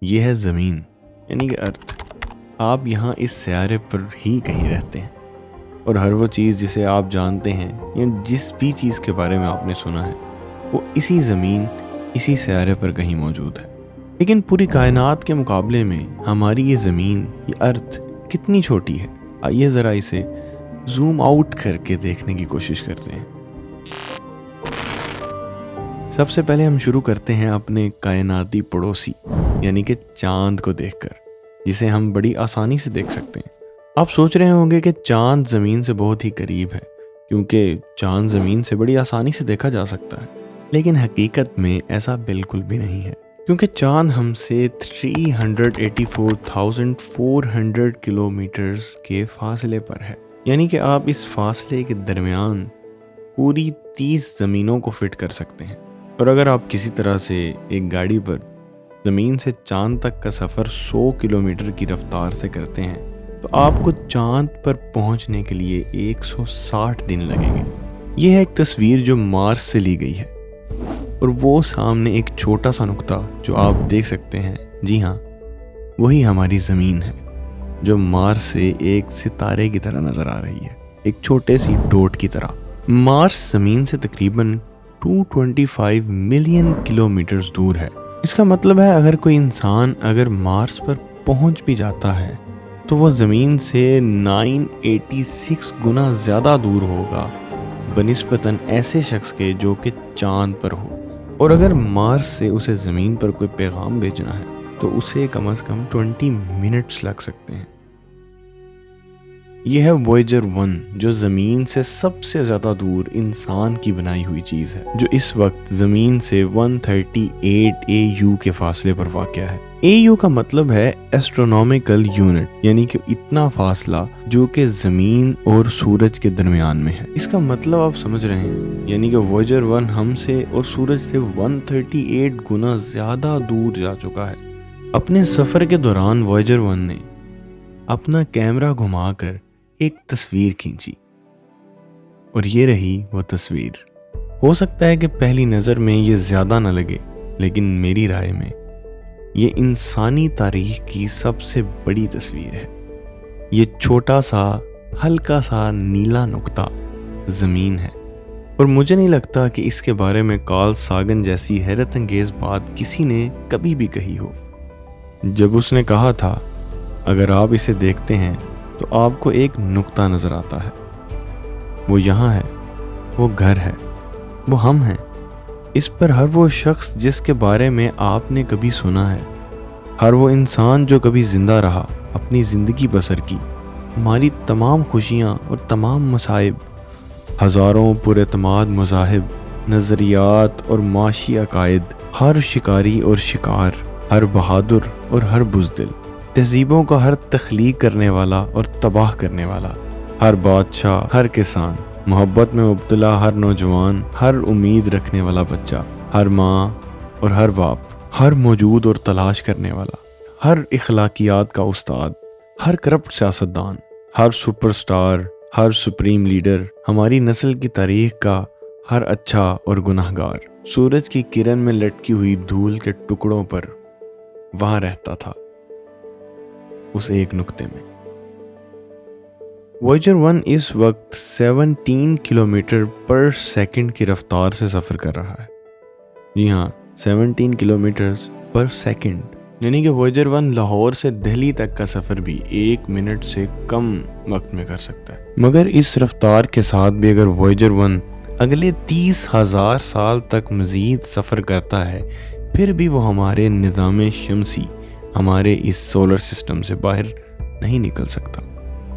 یہ ہے زمین یعنی کہ ارتھ. آپ یہاں اس سیارے پر ہی کہیں رہتے ہیں اور ہر وہ چیز جسے آپ جانتے ہیں یا جس بھی چیز کے بارے میں آپ نے سنا ہے وہ اسی زمین اسی سیارے پر کہیں موجود ہے. لیکن پوری کائنات کے مقابلے میں ہماری یہ زمین یہ ارتھ کتنی چھوٹی ہے. آئیے ذرا اسے زوم آؤٹ کر کے دیکھنے کی کوشش کرتے ہیں. سب سے پہلے ہم شروع کرتے ہیں اپنے کائناتی پڑوسی یعنی کہ چاند کو دیکھ کر، جسے ہم بڑی آسانی سے دیکھ سکتے ہیں. آپ سوچ رہے ہوں گے کہ چاند زمین سے بہت ہی قریب ہے کیونکہ چاند زمین سے بڑی آسانی سے دیکھا جا سکتا ہے. لیکن حقیقت میں ایسا بالکل بھی نہیں ہے کیونکہ چاند ہم سے 384,400 کلومیٹرز کے فاصلے پر ہے. یعنی کہ آپ اس فاصلے کے درمیان پوری 30 زمینوں کو فٹ کر سکتے ہیں. اور اگر آپ کسی طرح سے ایک گاڑی پر زمین سے چاند تک کا سفر 100 کلومیٹر کی رفتار سے کرتے ہیں تو آپ کو چاند پر پہنچنے کے لیے 160 دن لگیں گے. یہ ہے ایک تصویر جو مارس سے لی گئی ہے اور وہ سامنے ایک چھوٹا سا نقطہ جو آپ دیکھ سکتے ہیں، جی ہاں وہی ہماری زمین ہے جو مارس سے ایک ستارے کی طرح نظر آ رہی ہے، ایک چھوٹے سی ڈوٹ کی طرح. مارس زمین سے تقریباً 225 ملین کلومیٹرز دور ہے. اس کا مطلب ہے اگر کوئی انسان اگر مارس پر پہنچ بھی جاتا ہے تو وہ زمین سے 986 گنا زیادہ دور ہوگا بنسبتاً ایسے شخص کے جو کہ چاند پر ہو. اور اگر مارس سے اسے زمین پر کوئی پیغام بھیجنا ہے تو اسے کم از کم 20 منٹس لگ سکتے ہیں. یہ ہے وویجر 1 جو زمین سے سب سے زیادہ دور انسان کی بنائی ہوئی چیز ہے، جو اس وقت زمین سے 138 AU کے فاصلے پر واقع ہے. AU کا مطلب ہے ایسٹرونومیکل یونٹ، یعنی کہ اتنا فاصلہ جو کہ زمین اور سورج کے درمیان میں ہے. اس کا مطلب آپ سمجھ رہے ہیں، یعنی کہ وویجر 1 ہم سے اور سورج سے 138 گنا زیادہ دور جا چکا ہے. اپنے سفر کے دوران وویجر 1 نے اپنا کیمرہ گھما کر ایک تصویر کھینچی اور یہ رہی وہ تصویر. ہو سکتا ہے کہ پہلی نظر میں یہ زیادہ نہ لگے، لیکن میری رائے میں یہ انسانی تاریخ کی سب سے بڑی تصویر ہے. یہ چھوٹا سا ہلکا سا نیلا نقطہ زمین ہے اور مجھے نہیں لگتا کہ اس کے بارے میں کارل ساگن جیسی حیرت انگیز بات کسی نے کبھی بھی کہی ہو. جب اس نے کہا تھا اگر آپ اسے دیکھتے ہیں تو آپ کو ایک نقطہ نظر آتا ہے، وہ یہاں ہے، وہ گھر ہے، وہ ہم ہیں. اس پر ہر وہ شخص جس کے بارے میں آپ نے کبھی سنا ہے، ہر وہ انسان جو کبھی زندہ رہا، اپنی زندگی بسر کی، ہماری تمام خوشیاں اور تمام مصائب، ہزاروں پر اعتماد مذاہب، نظریات اور معاشی عقائد، ہر شکاری اور شکار، ہر بہادر اور ہر بزدل، تہذیبوں کا ہر تخلیق کرنے والا اور تباہ کرنے والا، ہر بادشاہ، ہر کسان، محبت میں مبتلا ہر نوجوان، ہر امید رکھنے والا بچہ، ہر ماں اور ہر باپ، ہر موجود اور تلاش کرنے والا، ہر اخلاقیات کا استاد، ہر کرپٹ سیاستدان، ہر سپر سٹار، ہر سپریم لیڈر، ہماری نسل کی تاریخ کا ہر اچھا اور گناہگار، سورج کی کرن میں لٹکی ہوئی دھول کے ٹکڑوں پر وہاں رہتا تھا اس ایک نقطے میں. وویجر 1 اس وقت 17 کلومیٹر پر سیکنڈ کی رفتار سے سفر کر رہا ہے. جی ہاں 17 کلومیٹر پر سیکنڈ، یعنی کہ وویجر 1 لاہور سے دہلی تک کا سفر بھی 1 منٹ سے کم وقت میں کر سکتا ہے. مگر اس رفتار کے ساتھ بھی اگر وویجر 1 اگلے 30,000 سال تک مزید سفر کرتا ہے پھر بھی وہ ہمارے نظام شمسی، ہمارے اس سولر سسٹم سے باہر نہیں نکل سکتا.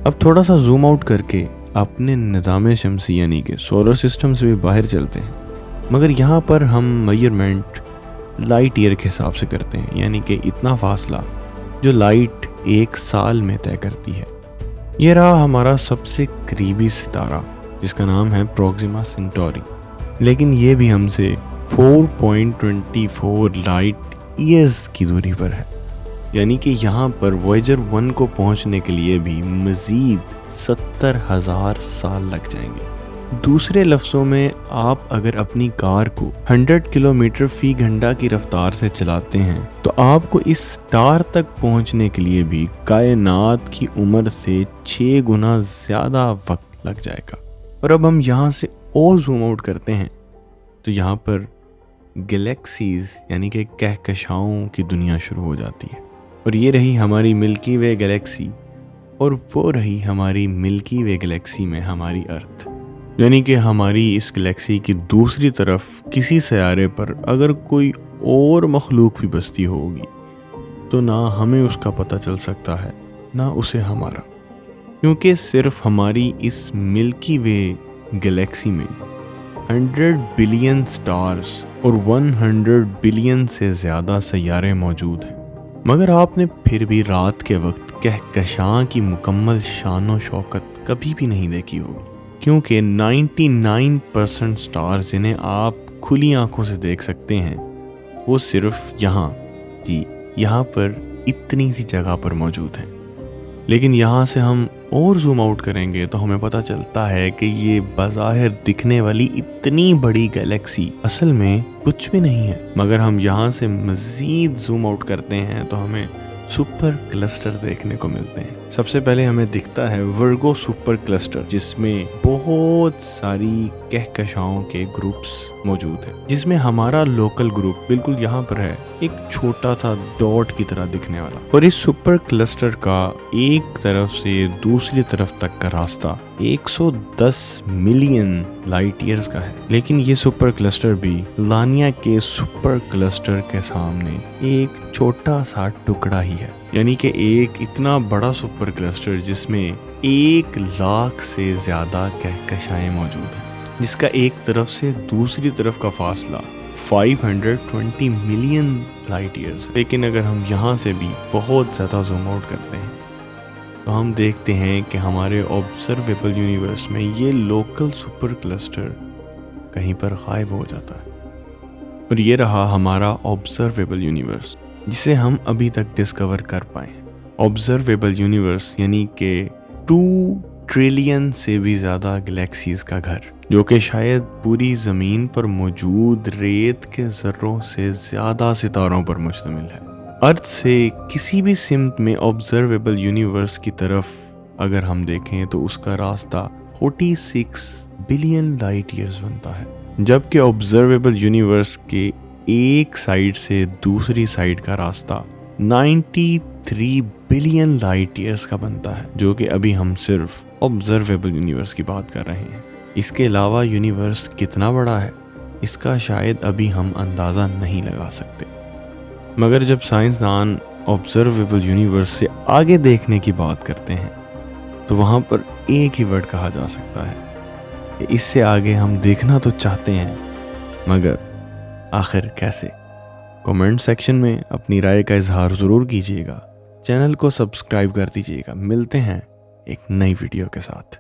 اب تھوڑا سا زوم آؤٹ کر کے اپنے نظام شمسی یعنی کہ سولر سسٹم سے بھی باہر چلتے ہیں، مگر یہاں پر ہم میجرمنٹ لائٹ ایئر کے حساب سے کرتے ہیں، یعنی کہ اتنا فاصلہ جو لائٹ 1 سال میں طے کرتی ہے. یہ رہا ہمارا سب سے قریبی ستارہ جس کا نام ہے پروگزیما سینٹوری، لیکن یہ بھی ہم سے 4.24 لائٹ ایئرز کی دوری پر ہے. یعنی کہ یہاں پر وویجر 1 کو پہنچنے کے لیے بھی مزید 70,000 سال لگ جائیں گے. دوسرے لفظوں میں آپ اگر اپنی کار کو 100 کلومیٹر فی گھنٹہ کی رفتار سے چلاتے ہیں تو آپ کو اس سٹار تک پہنچنے کے لیے بھی کائنات کی عمر سے 6 گنا زیادہ وقت لگ جائے گا۔ اور اب ہم یہاں سے اور زوم آؤٹ کرتے ہیں تو یہاں پر گلیکسیز یعنی کہ کہکشاؤں کی دنیا شروع ہو جاتی ہے، اور یہ رہی ہماری ملکی وے گلیکسی، اور وہ رہی ہماری ملکی وے گلیکسی میں ہماری ارتھ، یعنی کہ ہماری اس گلیکسی کی دوسری طرف کسی سیارے پر اگر کوئی اور مخلوق بھی بستی ہوگی تو نہ ہمیں اس کا پتہ چل سکتا ہے نہ اسے ہمارا، کیونکہ صرف ہماری اس ملکی وے گلیکسی میں 100 بلین سٹارز اور 100 بلین سے زیادہ سیارے موجود ہیں، مگر آپ نے پھر بھی رات کے وقت کہکشاں کی مکمل شان و شوکت کبھی بھی نہیں دیکھی ہوگی، کیونکہ 99% سٹارز جنہیں آپ کھلی آنکھوں سے دیکھ سکتے ہیں وہ صرف یہاں پر اتنی سی جگہ پر موجود ہیں۔ لیکن یہاں سے ہم اور زوم آؤٹ کریں گے تو ہمیں پتہ چلتا ہے کہ یہ بظاہر دکھنے والی اتنی بڑی گلیکسی اصل میں کچھ بھی نہیں ہے، مگر ہم یہاں سے مزید زوم آؤٹ کرتے ہیں تو ہمیں سپر کلسٹر دیکھنے کو ملتے ہیں۔ سب سے پہلے ہمیں دکھتا ہے ورگو سپر کلسٹر، جس میں بہت ساری کہکشاؤں کے گروپس موجود ہیں، جس میں ہمارا لوکل گروپ بالکل یہاں پر ہے، ایک چھوٹا سا ڈاٹ کی طرح دکھنے والا۔ اور اس سپر کلسٹر کا ایک طرف سے دوسری طرف تک کا راستہ 110 ملین لائٹ ایئرز کا ہے، لیکن یہ سپر کلسٹر بھی لانیا کے سپر کلسٹر کے سامنے ایک چھوٹا سا ٹکڑا ہی ہے، یعنی کہ ایک اتنا بڑا سپر کلسٹر جس میں 1,00,000 سے زیادہ کہکشائیں موجود ہیں، جس کا ایک طرف سے دوسری طرف کا فاصلہ 520 ملین لائٹ ایئرز ہے۔ لیکن اگر ہم یہاں سے بھی بہت زیادہ زوم آؤٹ کرتے ہیں تو ہم دیکھتے ہیں کہ ہمارے آبزرویبل یونیورس میں یہ لوکل سپر کلسٹر کہیں پر غائب ہو جاتا ہے، اور یہ رہا ہمارا آبزرویبل یونیورس جسے ہم ابھی تک ڈسکور کر پائے ہیں۔ آبزرویبل یونیورس یعنی کہ 2 ٹریلین سے بھی زیادہ گلیکسیز کا گھر، جو کہ شاید پوری زمین پر موجود ریت کے ذروں سے زیادہ ستاروں پر مشتمل ہے۔ ارتھ سے کسی بھی سمت میں آبزرویبل یونیورس کی طرف اگر ہم دیکھیں تو اس کا راستہ 46 بلین لائٹ ایئرز بنتا ہے، جبکہ آبزرویبل یونیورس کے ایک سائیڈ سے دوسری سائیڈ کا راستہ 93 بلین لائٹ ایئرز کا بنتا ہے، جو کہ ابھی ہم صرف آبزرویبل یونیورس کی بات کر رہے ہیں۔ اس کے علاوہ یونیورس کتنا بڑا ہے اس کا شاید ابھی ہم اندازہ نہیں لگا سکتے، مگر جب سائنسدان آبزرویبل یونیورس سے آگے دیکھنے کی بات کرتے ہیں تو وہاں پر ایک ہی ورڈ کہا جا سکتا ہے کہ اس سے آگے ہم دیکھنا تو چاہتے ہیں مگر آخر کیسے؟ کمنٹ سیکشن میں اپنی رائے کا اظہار ضرور کیجیے گا، چینل کو سبسکرائب کر دیجیے گا۔ ملتے ہیں ایک نئی ویڈیو کے ساتھ۔